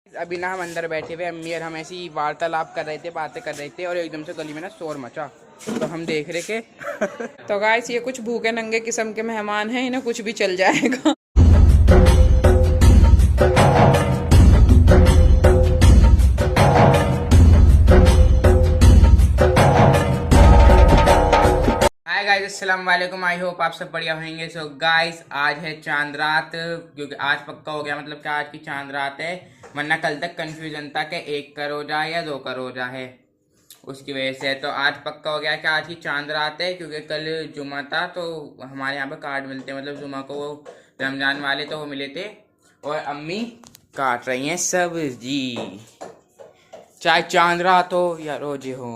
अभी ना हम अंदर बैठे हुए अम्मी और हम ऐसी वार्तालाप कर रहे थे, बातें कर रहे थे और एकदम से गली में ना शोर मचा तो हम देख रहे के तो गाइस ये कुछ भूखे नंगे किस्म के मेहमान हैं, इन्हें कुछ भी चल जाएगा। हाय गाइस, अस्सलाम वालेकुम। आई होप आप सब बढ़िया होंगे। सो गाइस आज है चांद रात, क्योंकि आज पक्का हो गया मतलब कि आज की चांद रात है, वरना कल तक कंफ्यूजन था कि 1 का रोजा या 2 का रोजा है, उसकी वजह से। तो आज पक्का हो गया कि आज की चांद रात है, क्योंकि कल जुमा था तो हमारे यहाँ पे कार्ड मिलते हैं, मतलब जुमा को वो रमजान वाले तो वो मिले थे। और अम्मी काट रही हैं सब्जी, चाहे चांद रात हो या रोजे हो।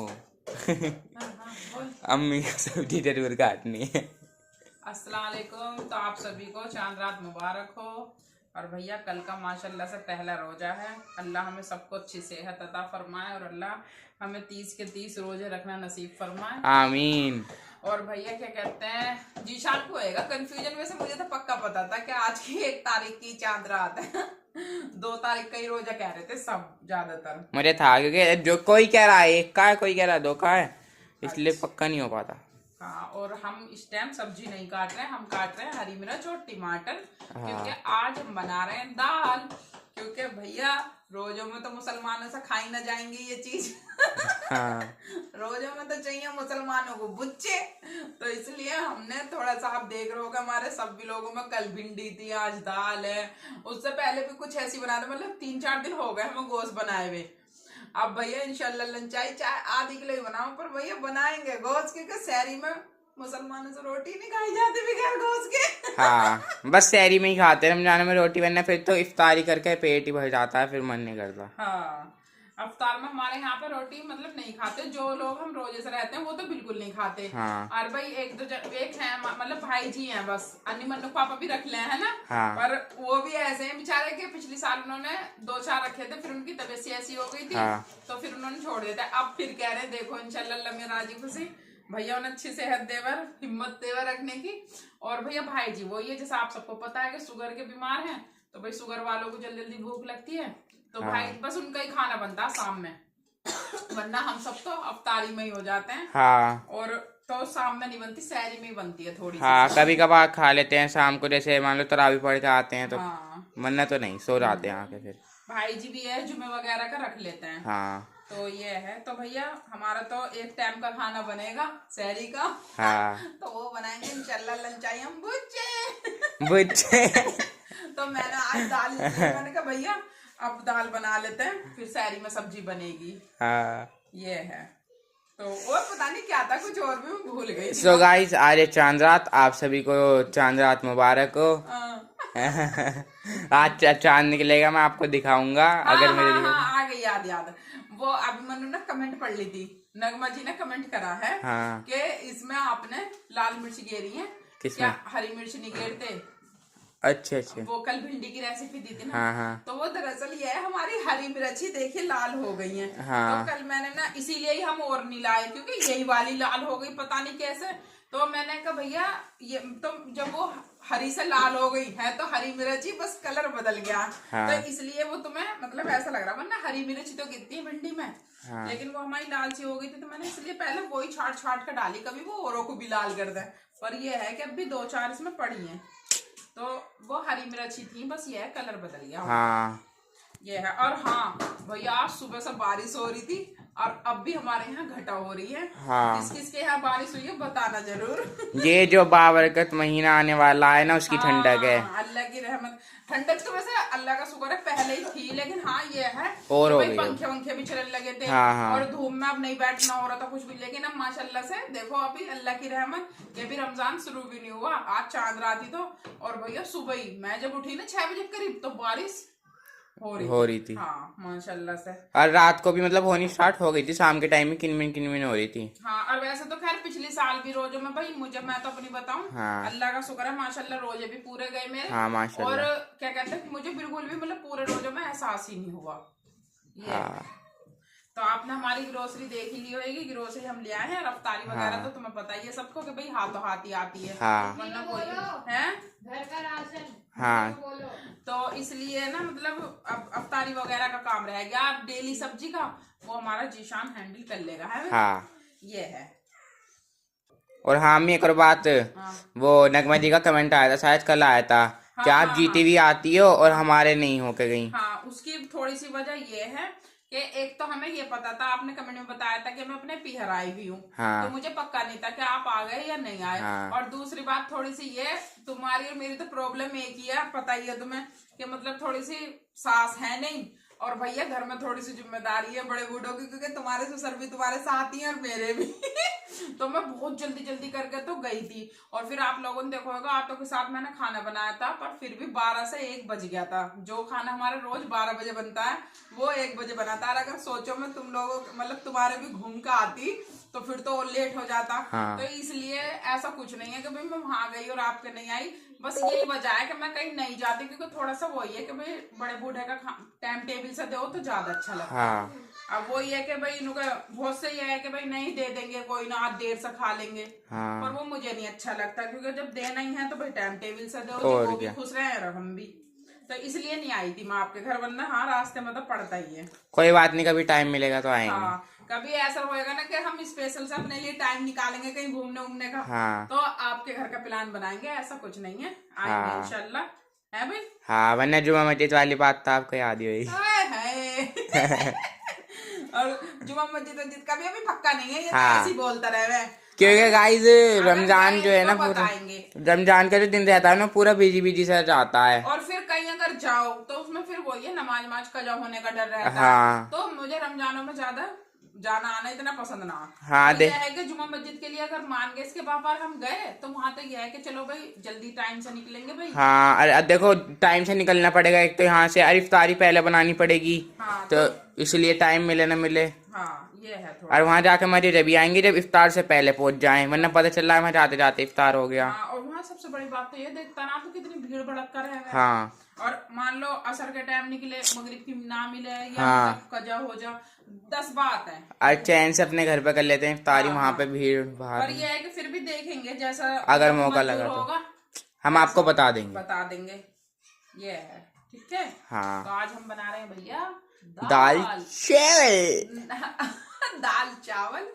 अम्मी को सब्जी जरूर काटनी है। अस्सलाम वालेकुम। तो आप सभी को चांद रात मुबारक हो। और भैया कल का माशाल्लाह से पहला रोजा है। अल्लाह हमें सबको अच्छी सेहत अता फरमाए और अल्लाह हमें 30 के 30 रोजे रखना नसीब फरमाए, आमीन। और भैया क्या कहते हैं, जीशान को होएगा कंफ्यूजन। वैसे मुझे तो पक्का पता था कि आज की 1 तारीख की चांद रात है। 2 तारीख का ही रोजा कह रहे थे सब ज्यादातर। मुझे था क्योंकि जो कोई कह रहा है 1 का है, कोई कह रहा है 2 का है, इसलिए पक्का नहीं हो पाता। हाँ, और हम इस टाइम सब्जी नहीं काट रहे हैं, हम काट रहे हैं हरी मिर्च और टमाटर, क्योंकि आज हम बना रहे हैं दाल। क्योंकि भैया रोजों में तो मुसलमानों से खाई ना जाएंगी ये चीज। हाँ। रोजों में तो चाहिए मुसलमानों को बुच्चे, तो इसलिए हमने थोड़ा सा, आप देख रहे होगा हमारे सभी लोगों में कल भिंडी थी, आज दाल है, उससे पहले भी कुछ ऐसी बना रहे, मतलब 3-4 दिन हो गए हमें गोश्त बनाए हुए। अब भैया इंशाल्लाह लंचाई चाहे आधी किलो ही बनाओ, पर भैया बनाएंगे गोश्त, क्योंकि शहरी में मुसलमानों से रोटी नहीं खाई जाती बगैर गोश्त के। हाँ, बस सहरी में ही खाते हैं रमजान में रोटी, वरना फिर तो इफ्तारी करके पेट ही भर जाता है, फिर मन नहीं करता। हाँ, अफ्तार में हमारे यहाँ पे रोटी मतलब नहीं खाते। जो लोग हम रोजे से रहते हैं वो तो बिल्कुल नहीं खाते। हाँ। और भाई एक है मतलब भाई जी हैं बस, अन्नी मन्नू पापा भी रख ले है ना। हाँ। पर वो भी ऐसे हैं बेचारे के, पिछले साल उन्होंने 2-4 रखे थे, फिर उनकी तबीयत सी ऐसी हो गई थी। हाँ। तो फिर उन्होंने छोड़ दिया था। अब फिर कह रहे हैं देखो इंशाल्लाह अल्लाह में राजी खुशी भैया उन्हें अच्छी सेहत देवर, हिम्मत देवर रखने की। और भैया भाई जी वो ये जैसा आप सबको पता है कि शुगर के बीमार हैं, तो भाई शुगर वालों को जल्दी जल्दी भूख लगती है, तो हाँ। भाई बस उनका ही खाना बनता है शाम में। वरना हम सब तो अफ्तारी में ही हो जाते हैं। हाँ। और तो शाम में नहीं बनती, सहरी में ही बनती है थोड़ी हाँ, सी। कभी कभार खा लेते हैं शाम को, जैसे मान लो तरावी पढ़ के आते हैं तो, हाँ, वरना तो नहीं, सो जाते हैं आके फिर। भाई जी भी है जुमे वगैरह का रख लेते हैं। हाँ। तो ये है। तो भैया हमारा तो एक टाइम का खाना बनेगा सहरी का। हाँ। तो वो बनाएंगे इंशाल्लाह लंचाई हम बुच्चे। बुच्चे। तो मैंने आज दाल ली थी, मैंने कहा भैया अब दाल बना लेते हैं, फिर सहरी में सब्जी बनेगी। हाँ। ये है। तो और पता नहीं क्या था, कुछ और भी मैं भूल गई। सो गाइस आज है चांद रात, आप सभी को चांद रात मुबारक हो। आज चांद निकलेगा, मैं आपको दिखाऊंगा। अगर मेरे आ गई याद याद। वो अभी मैंने ना कमेंट पढ़ ली थी, नगमा जी ने कमेंट करा है। हाँ। कि इसमें आपने लाल मिर्च गेरी है किसमें? क्या हरी मिर्च नहीं गेरते? अच्छा अच्छा। वो कल भिंडी की रेसिपी दी थी ना। हाँ हाँ। तो वो दरअसल ये है, हमारी हरी मिर्च ही देखिए लाल हो गई है। हाँ। तो कल मैंने ना इसीलिए ही हम और नहीं लाए, क्योंकि यही वाली लाल हो गई पता नहीं कैसे। तो मैंने कहा भैया ये तो जब वो हरी से लाल हो गई है तो हरी मिर्च ही बस कलर बदल गया। हाँ। तो इसलिए वो तुम्हें मतलब ऐसा लग रहा, वरना हरी मिर्च तो गिरती है भिंडी में। हाँ। लेकिन वो हमारी लाल सी हो गई थी, तो मैंने इसलिए पहले वो ही छाट छाट कर डाली, कभी वो औरों को भी लाल कर दे। पर ये है कि अब भी 2-4 इसमें पड़ी है, तो वो हरी मिर्च ही थी, बस ये है कलर बदल गया। हाँ। ये है। और हाँ भैया आज सुबह से बारिश हो रही थी, और अब भी हमारे यहाँ घटा हो रही है। हाँ। किस किस के यहाँ बारिश हुई है बताना जरूर। ये जो बाबरकत महीना आने वाला है ना, उसकी ठंडक है। अल्लाह की रहमत। ठंडक तो वैसे अल्लाह का शुक्र है पहले ही थी, लेकिन हाँ ये है और हो भाई गई। पंखे वंखे भी चलने लगे थे। हाँ हाँ। और धूप में अब नहीं बैठना हो रहा था कुछ भी, लेकिन अब माशाल्लाह से देखो अभी अल्लाह की रहमत, ये भी रमजान शुरू भी नहीं हुआ, आज चांद रात ही तो। और भैया सुबह ही मैं जब उठी ना 6 बजे करीब, तो बारिश हो रही थी। हाँ माशाल्लाह से। और रात को भी मतलब होनी स्टार्ट हो गई थी, शाम के टाइम में किनमिन हो रही थी। हाँ, और वैसे तो खैर पिछले साल भी रोजों में भाई मैं तो अपनी बताऊं। हाँ। अल्लाह का शुक्र है माशाल्लाह रोजे भी पूरे गए मेरे। हाँ माशाल्लाह। और क्या कहते हैं, मुझे बिल्कुल भी मतलब पूरे रोजों में एहसास ही नहीं हुआ। ये हाँ। तो आपने हमारी ग्रोसरी देख ही ली होगी, ग्रोसरी हम ले आए हैं, रफ्तारी वगैरह तो तुम्हें पता ही है सबको कि भाई हाथों हाथ ही आती है। हाँ वरना कोई है घर का राशन। हाँ बोलो। तो इसलिए ना मतलब अब अफ्तारी वगैरह का काम रह गया, अब डेली सब्जी का वो हमारा जीशान हैंडल कर लेगा, है हाँ। ये है। और हाँ मैं एक और बात, हाँ वो नगमा जी का कमेंट आया था, शायद कल आया था कि हाँ आप हाँ जीटीवी आती हो और हमारे नहीं हो के गई। हाँ, उसकी थोड़ी सी वजह ये है कि एक तो हमें ये पता था, आपने कमेंट में बताया था कि मैं अपने पीहर आई हुई हूँ, हाँ। तो मुझे पक्का नहीं था कि आप आ गए या नहीं आए। हाँ। और दूसरी बात थोड़ी सी ये, तुम्हारी और मेरी तो प्रॉब्लम एक ही है, पता ही है तुम्हें कि मतलब थोड़ी सी सास है नहीं, और भैया घर में थोड़ी सी जिम्मेदारी है बड़े बूढ़ों की, क्योंकि तुम्हारे ससुर भी तुम्हारे साथ ही हैं और मेरे भी तो मैं बहुत जल्दी जल्दी करके तो गई थी। और फिर आप लोगों ने देखा होगा, आप लोगों के साथ मैंने खाना बनाया था, पर फिर भी 12 से 1 बज गया था। जो खाना हमारा रोज 12 बजे बनता है वो 1 बजे बना था। और अगर सोचो मैं तुम लोगों मतलब तुम्हारे भी घूम कर आती तो फिर तो लेट हो जाता। हाँ। तो इसलिए ऐसा कुछ नहीं है कि भाई मैं वहां गई और आपके नहीं आई, बस यही वजह है कि मैं कहीं नहीं जाती, क्योंकि थोड़ा सा वही है कि भाई बड़े बूढ़े का टाइम टेबल से दो तो ज्यादा अच्छा लगता है। हाँ अब वही है कि भाई इनका बहुत से ये है कि भाई नहीं दे देंगे कोई ना, आज देर से खा लेंगे, हाँ। पर वो मुझे नहीं अच्छा लगता, क्योंकि जब देना ही है तो भाई टाइम टेबल से दो, और वो भी क्या। खुश रहे और हम भी। तो इसलिए नहीं आई थी मैं आपके घर, वरना हाँ रास्ते में तो पड़ता ही है। कोई बात नहीं, कभी टाइम मिलेगा तो आएंगे। हाँ, कभी ऐसा होएगा ना कि हम स्पेशल से अपने लिए टाइम निकालेंगे कहीं घूमने उमने का, हाँ। तो आपके घर का प्लान बनाएंगे, ऐसा कुछ नहीं है, आएंगे हाँ। इंशाल्लाह, है भाई। हाँ वरना जुमा मस्जिद वाली बात तो आपको याद ही हुई। हाय हाय और जुमा मस्जिद का भी अभी पक्का नहीं है, ये तो हाँ। ऐसे ही बोलता रहे। क्योंकि गाइस रमजान जो है ना, तो पूरा बताएंगे। रमजान का जो दिन रहता है ना, पूरा बिजी बिजी सा जाता है। और फिर कहीं अगर जाओ तो उसमें फिर वही है, नमाज कजा होने का डर रहता हाँ। है। तो मुझे रमजानों में ज्यादा जाना आना इतना पसंद ना। हाँ, तो ये है कि जुमा मस्जिद के लिए अगर मान गए इसके बाबा हम गए तो वहां तो ये है कि चलो भाई जल्दी टाइम से निकलेंगे भाई। हाँ अरे देखो टाइम से निकलना पड़ेगा, एक तो यहाँ से इफ्तारी पहले बनानी पड़ेगी। हाँ, तो इसलिए टाइम मिले ना मिले। हाँ ये है थोड़ा। और वहाँ जाके मजे जब आएंगे जब इफ्तार से पहले पहुंच जाएं, वरना पता चल रहा है वहाँ जाते जाते इफ्तार हो गया। हाँ, और वहाँ सबसे बड़ी बात तो ये देखता ना तो कितनी भीड़ भड़क कर है। हाँ। और मान लो असर के टाइम निकले, मगरिब की ना मिले या हाँ। मतलब कजा हो जा, 10 बात है। और चैन से अपने घर पे कर लेते हैं इफ्तारी, हाँ, वहाँ हाँ। पे भीड़ पर बाहर। ये है कि फिर भी देखेंगे जैसा अगर मतलब मौका मंजूर लगा तो होगा हम आपको बता देंगे। बता देंगे, ये है ठीक है। हाँ। तो आज हम बना रहे हैं भैया दाल चावल। दाल चावल,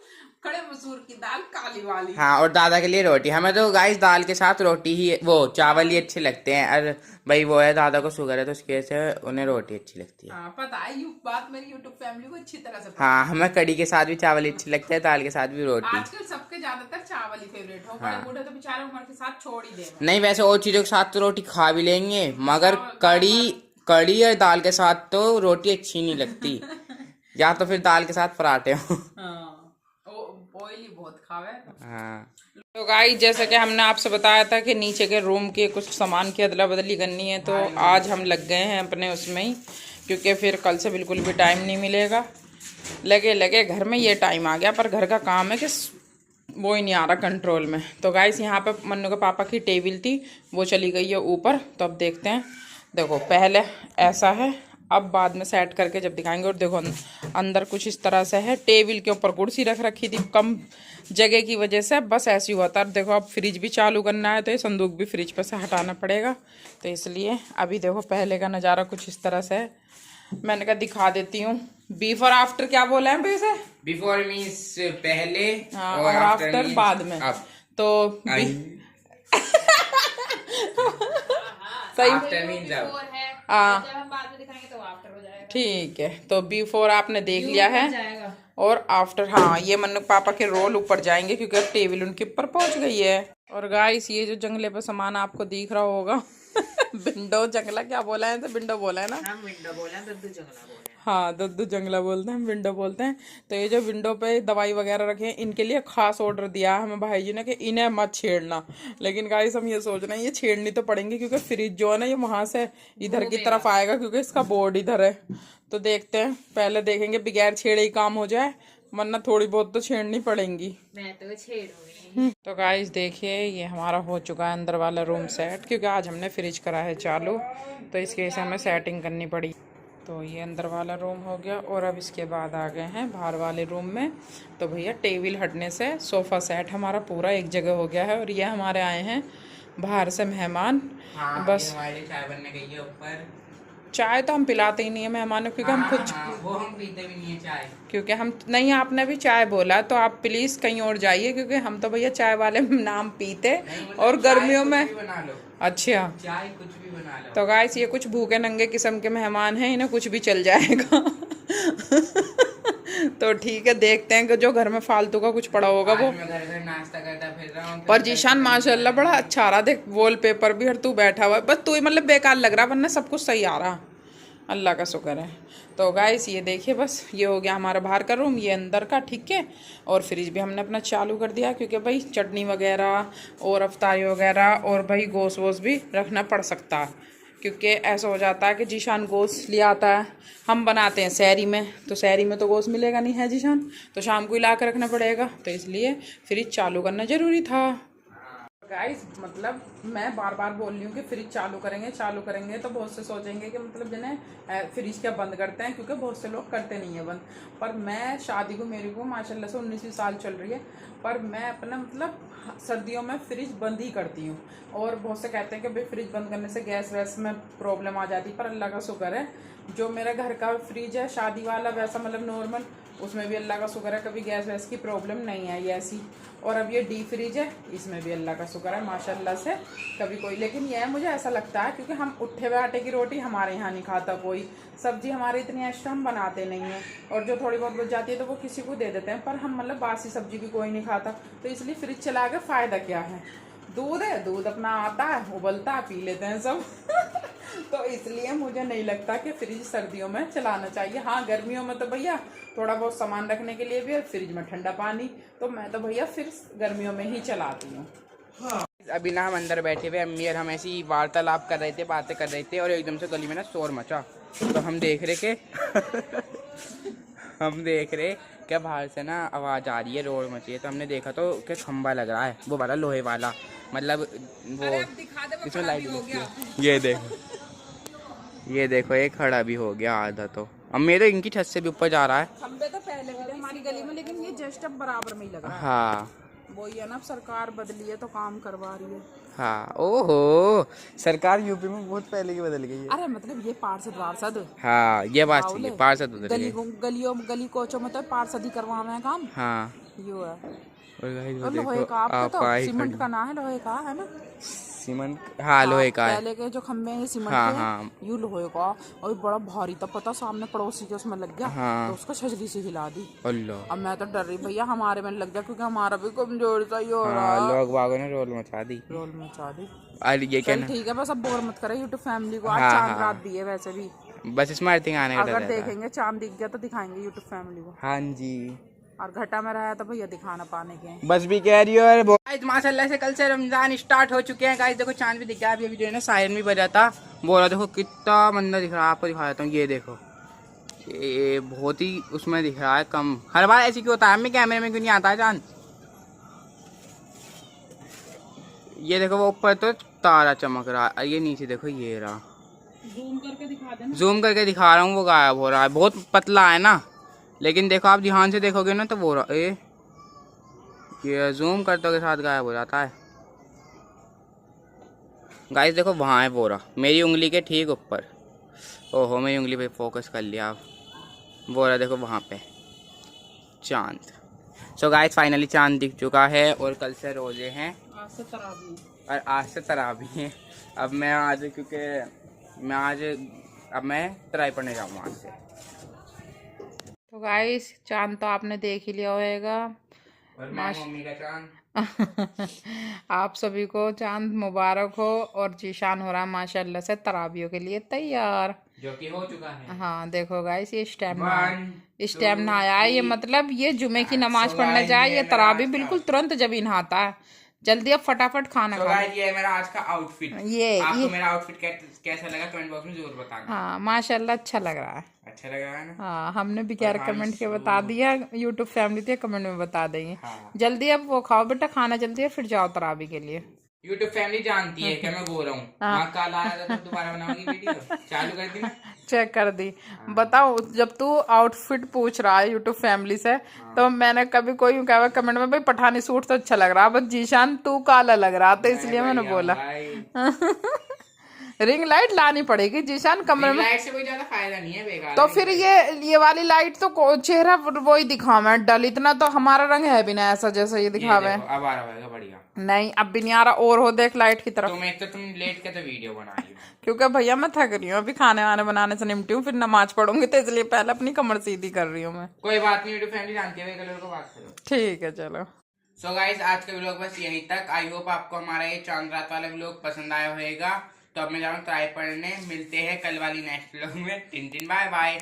खड़े मसूर की दाल काली वाली। हाँ और दादा के लिए रोटी। हमें तो गाइस दाल के साथ रोटी ही, वो चावल ही अच्छे लगते हैं। और भाई वो है दादा को शुगर है तो उसकी वजह से उन्हें रोटी अच्छी लगती है। हाँ पता है, यू बात मेरी यूट्यूब फैमिली को अच्छी तरह से पता हाँ हमें कड़ी के साथ भी चावल ही अच्छे लगते हैं, दाल के साथ भी है। रोटी। आजकल सबके ज्यादातर चावल ही फेवरेट हो, बड़े हाँ। बूढ़े तो बेचारे उम्र के साथ छोड़ ही दे। नहीं वैसे और चीजों के साथ तो रोटी खा भी लेंगे, मगर कड़ी और दाल के साथ तो रोटी अच्छी नहीं लगती। या तो फिर दाल के साथ पराठे हो। ऑयली बहुत खावे। हाँ। तो गाइस जैसा कि हमने आपसे बताया था कि नीचे के रूम के कुछ सामान की अदला बदली करनी है, तो आज हम लग गए हैं अपने उसमें ही, क्योंकि फिर कल से बिल्कुल भी टाइम नहीं मिलेगा। लगे घर में ये टाइम आ गया, पर घर का काम है कि वो ही नहीं आ रहा कंट्रोल में। तो गाइस यहाँ पे मन्नू के पापा की टेबल थी, वो चली गई है ऊपर। तो अब देखते हैं, देखो पहले ऐसा है, अब बाद में सेट करके जब दिखाएंगे। और देखो अंदर कुछ इस तरह से है, टेबल के ऊपर कुर्सी रख रखी थी, कम जगह की वजह से बस ऐसी हुआ था। देखो अब फ्रिज भी चालू करना है तो ये संदूक भी फ्रिज पर से हटाना पड़ेगा, तो इसलिए अभी देखो पहले का नज़ारा कुछ इस तरह से है। मैंने कहा दिखा देती हूँ। बिफोर आफ्टर क्या बोला है वैसे? बिफोर मीन्स पहले, हाँ, और आफ्टर बाद में। तो सही आफ्टर मीन्स अब। हाँ जब हम बाद में दिखाएंगे तो आफ्टर हो जाएगा। ठीक है, तो बिफोर आपने देख लिया है और आफ्टर, हाँ ये मन्नू पापा के रोल ऊपर जाएंगे क्योंकि अब टेबल उनके ऊपर पहुंच गई है। और गाइस ये जो जंगले पे सामान आपको दिख रहा होगा विंडो जंगला क्या बोला है, तो विंडो बोला है ना, हम विंडो बोले हैं, दद्दू जंगला बोले हैं। हाँ दद्दू जंगला बोलते हैं, हम विंडो बोलते हैं। तो ये जो विंडो पे दवाई वगैरह रखे हैं, इनके लिए खास ऑर्डर दिया है हमें भाई जी ने कि इन्हें मत छेड़ना। लेकिन गाइस हम ये सोच रहे हैं ये छेड़नी तो पड़ेंगे, क्योंकि फ्रिज जो है ना ये वहां से इधर की तरफ आएगा, क्योंकि इसका बोर्ड इधर है। तो देखते हैं, पहले देखेंगे बगैर छेड़े ही काम हो जाए, वरना थोड़ी बहुत तो छेड़नी पड़ेंगी। मैं तो छेड़ूंगी। तो गाइस देखिए ये हमारा हो चुका है अंदर वाला रूम सेट, क्योंकि आज हमने फ्रिज करा है चालू, तो इसकी वजह से हमें सेटिंग करनी पड़ी। तो ये अंदर वाला रूम हो गया और अब इसके बाद आ गए हैं बाहर वाले रूम में। तो भैया टेबल हटने से सोफ़ा सेट हमारा पूरा एक जगह हो गया है और ये हमारे आए हैं बाहर से मेहमान। हाँ, बस हमारे चाय बनने गई है ऊपर। चाय तो हम पिलाते ही नहीं है मेहमानों क्योंकि हम खुद वो हम पीते भी नहीं है चाय। क्योंकि हम नहीं, आपने भी चाय बोला तो आप प्लीज़ कहीं और जाइए क्योंकि हम तो भैया चाय वाले नाम पीते और गर्मियों में। बना लो अच्छा, चाय, कुछ भी बना लो। तो गाइस ये कुछ भूखे नंगे किस्म के मेहमान हैं, इन्हें कुछ भी चल जाएगा। तो ठीक है, देखते हैं कि जो घर में फालतू का कुछ पड़ा होगा वो। मैं घर घर नाश्ता करता फिर रहा हूँ। पर जीशान माशाल्लाह बड़ा अच्छा आ रहा, देख वॉलपेपर भी हर तू बैठा हुआ है, बस तू ही मतलब बेकार लग रहा, वरना सब कुछ सही आ रहा, अल्लाह का शुक्र है। तो गाइस ये देखिए, बस ये हो गया हमारा बाहर का रूम, ये अंदर का, ठीक है। और फ्रिज भी हमने अपना चालू कर दिया क्योंकि भाई चटनी वगैरह और अफ्तारी वगैरह और भाई गोश्त वोश्त भी रखना पड़ सकता है क्योंकि ऐसा हो जाता है कि जीशान गोश्त ले आता है, हम बनाते हैं शहरी में, तो शहरी में तो गोश्त मिलेगा नहीं है जीशान, तो शाम को ही ला कर रखना पड़ेगा, तो इसलिए फ्रिज चालू करना ज़रूरी था। गाइस मतलब मैं बार बार बोल रही हूँ कि फ्रिज चालू करेंगे तो बहुत से सोचेंगे कि मतलब जिन्हें फ्रिज क्या बंद करते हैं, क्योंकि बहुत से लोग करते नहीं है बंद। पर मैं शादी को मेरे को माशाल्लाह से 19 साल चल रही है, पर मैं अपना मतलब सर्दियों में फ्रिज बंद ही करती हूँ। और बहुत से कहते हैं कि भाई फ्रिज बंद करने से गैस वैस में प्रॉब्लम आ जाती है, पर अल्लाह का शुक्र है जो मेरा घर का फ्रिज है शादी वाला वैसा मतलब नॉर्मल, उसमें भी अल्लाह का शुक्र है कभी गैस वैस की प्रॉब्लम नहीं आई ऐसी। और अब ये डीप फ्रिज है, इसमें भी अल्लाह का शुक्र है माशाल्लाह से कभी कोई, लेकिन यह मुझे ऐसा लगता है क्योंकि हम उठे हुए आटे की रोटी हमारे यहाँ नहीं खाता कोई, सब्जी हमारी इतनी एक्स्ट्रा हम बनाते नहीं हैं, और जो थोड़ी बहुत बच जाती है तो वो किसी को दे देते हैं, पर हम मतलब बासी सब्जी भी कोई नहीं खाता, तो इसलिए फ्रिज चला के फ़ायदा क्या है। दूध है, दूध अपना आता है, उबलता है, पी लेते हैं सब। तो इसलिए मुझे नहीं लगता कि फ्रिज सर्दियों में चलाना चाहिए। हाँ गर्मियों में तो भैया थोड़ा बहुत सामान रखने के लिए भी है, फ्रिज में ठंडा पानी, तो मैं तो भैया फिर गर्मियों में ही चलाती हूँ। हाँ। अभी ना हम अंदर बैठे हुए अम्मी और हम ऐसी वार्तालाप कर रहे थे, बातें कर रहे थे, और एकदम से गली में ना शोर मचा, तो हम देख रहे कि बाहर से ना आवाज़ आ रही है, रोड मची है, तो हमने देखा तो कि खंबा लग रहा है, वो वाला लोहे वाला, मतलब वो इसमें लाइट है। ये देखो एक खड़ा भी हो गया आधा, तो अब मेरे इनकी छत से भी ऊपर जा रहा है। खंबे तो पहले भी थे हमारी गली में, लेकिन ये जस्ट अब बराबर में ही लग रहा है। हाँ वही है ना, सरकार बदली है तो काम करवा रही है। हाँ, ओहो सरकार यूपी में बहुत पहले की बदल गई है। अरे मतलब ये पार्षद हाँ ये बात सही है, पार्षद बदल गए। गली कोचों में तो पार्षद ही करवाना है काम। हाँ यो है। और लोहे का आपका तो सीमेंट का ना है, लोहे का है ना, सीमेंट, हाँ लोहे का है। पहले के जो खम्बे हैं सीमेंट हाँ, के हैं, हाँ। यू लोहे का, और बड़ा भारी था, पता सामने पड़ोसी के उसमें लग गया। हाँ। तो उसको छजली से हिला दी। अल्लाह, अब मैं तो डर रही भैया हमारे में लग गया, क्योंकि हमारा भी कमजोर सा ही हो रहा। हाँ, लोग बागों ने रोल मचा दी। अरे ये क्या, ठीक है बस अब बोर मत करे यूट्यूब फैमिली को, आज हाँ, चांद हाँ। रात भी है वैसे भी, बस स्मार्ट थिंग आने का डर अगर रहता है। देखेंगे चांद दिख गया तो दिखाएंगे यूट्यूब फैमिली को। हाँ जी, और घटा में रहा तो भैया दिखाना पाने के। बस भी कह रही हो माशाल्लाह से कल से रमजान स्टार्ट हो चुके हैं गाइस। देखो चांद भी दिख गया, अभी जो है ना सायरन भी बजा था, बोला देखो कितना मंदा दिख रहा है, आपको दिखा देता हूँ। ये देखो ये बहुत ही उसमें दिख रहा है कम, हर बार ऐसे क्यों होता है, हमें कैमरे में क्यों नहीं आता है चांद। ये देखो वो ऊपर तो तारा चमक रहा है, ये नीचे देखो ये रहा, जूम करके दिखा देना। जूम करके दिखा रहा हूँ, वो गायब हो रहा है, बहुत पतला है ना, लेकिन देखो आप ध्यान से देखोगे ना तो वो रहा, ये जूम करते के साथ गायब हो जाता है। गाइस देखो वहाँ है वो रहा, मेरी उंगली के ठीक ऊपर, ओहो मेरी उंगली पे फोकस कर लिया आप, वो रहा देखो वहाँ पे चांद। सो गाइस फाइनली चांद दिख चुका है, और कल से रोजे हैं, आज से तरावी, और आज से तरावी हैं। अब मैं तराई पढ़ने जाऊँगा आज से। तो गाइस चांद तो आपने देख ही लिया होगा, और मैं मम्मी का चांद। आप सभी को चांद मुबारक हो, और जीशान हो रहा माशाल्लाह से तरावियों के लिए तैयार, जो कि हो चुका है। हाँ देखो गाइस ये स्टेम One, नहाया है, ये मतलब ये जुमे की नमाज पढ़ने जाए, ये तरावी बिल्कुल तुरंत जब ही नहाता है, जल्दी अब फटाफट खाना खा। ये है मेरा आज का आउटफिट। आपको मेरा आउटफिट कैसा लगा कमेंट बॉक्स में जरूर बताना। हाँ माशाल्लाह अच्छा लग रहा है, अच्छा लग रहा है ना। हाँ हमने भी क्या कमेंट के बता दिया, यूट्यूब फैमिली थे कमेंट में बता देंगे। हाँ। जल्दी अब वो खाओ बेटा खाना, जल्दी है फिर जाओ तरावी के लिए। यूट्यूब फैमिली जानती है क्या मैं बोल रहा हूँ। वहाँ कल आया था तो दोबारा बनाऊंगी वीडियो। चालू कर दी मैं। चेक कर दी। बताओ, जब तू आउटफिट पूछ रहा है यूट्यूब फैमिली से, तो मैंने कभी कोई कहा कमेंट में भाई पठानी सूट तो अच्छा लग रहा, बस जीशान तू काला लग रहा था, इसलिए मैंने बोला रिंग लाइट लानी पड़ेगी जीशान कमरे में। लाइट से कोई ज्यादा फायदा नहीं है, बेकार तो है। फिर ये वाली लाइट तो चेहरा वही दिखावा है डल, इतना तो हमारा रंग है भी ना ऐसा जैसा ये दिखावे है। अब आ रहा है बढ़िया। नहीं अब भी नहीं आ रहा, और हो देख लाइट की तरफ। तुम लेट के तो वीडियो बना रही हो। क्योंकि भैया मैं थक रही हूँ, अभी खाने वाने बनाने से निपटी हूँ, फिर नमाज पढ़ूंगी, तो इसलिए पहले अपनी कमर सीधी कर रही हूँ मैं। कोई बात नहीं, यूट्यूब फैमिली जानती है, कलर को बात करो। ठीक है चलो। सो गाइस आज का व्लॉग बस यहीं तक। आई होप आपको हमारा ये चांद रात वाला व्लॉग पसंद आया होगा। तो अब मैं जाऊँ ट्राई पढ़ने, मिलते हैं कल वाली नेक्स्ट व्लॉग में। टिन बाय बाय।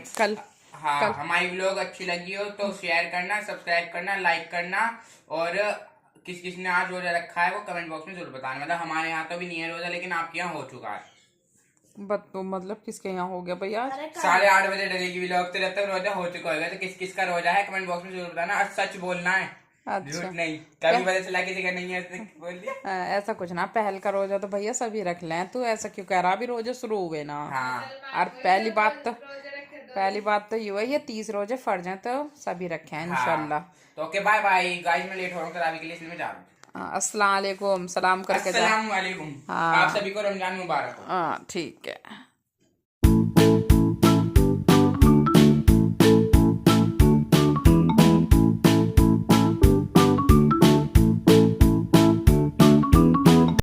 हाँ हमारी व्लॉग अच्छी लगी हो तो शेयर करना, सब्सक्राइब करना, लाइक करना, और किस किस ने आज रोजा रखा है वो कमेंट बॉक्स में जरूर बताना। मतलब हमारे यहाँ तो भी नहीं है रोजा, लेकिन आपके यहाँ हो चुका है। मतलब किसके यहाँ हो गया भैया? 8:30 बजे डलेगी व्लॉग, तो जब तक रोजा हो चुका होगा। तो किस किस का रोजा है कमेंट बॉक्स में जरूर बताना, और सच बोलना है, झूठ नहीं। कभी पता चला किसी का नहीं है उसने बोल दिया। ऐसा कुछ ना, पहल का रोजा तो भैया सभी रख लें, तू ऐसा क्यों कह रहा? अभी रोजे शुरू हुए ना। हाँ और पहली बात तो ये है, ये 30 रोजे फर्ज हैं तो सभी रखे हैं इंशाल्लाह। तो ओके बाय बाय गाइस, मैं लेट हो रहा हूँ तरावी के लिए, इसलिए मैं जा रहा हूँ। अस्सलाम वालेकुम, सलाम करके जा। अस्सलाम वालेकुम। आप सभी को रमजान मुबारक हो। हाँ ठीक है।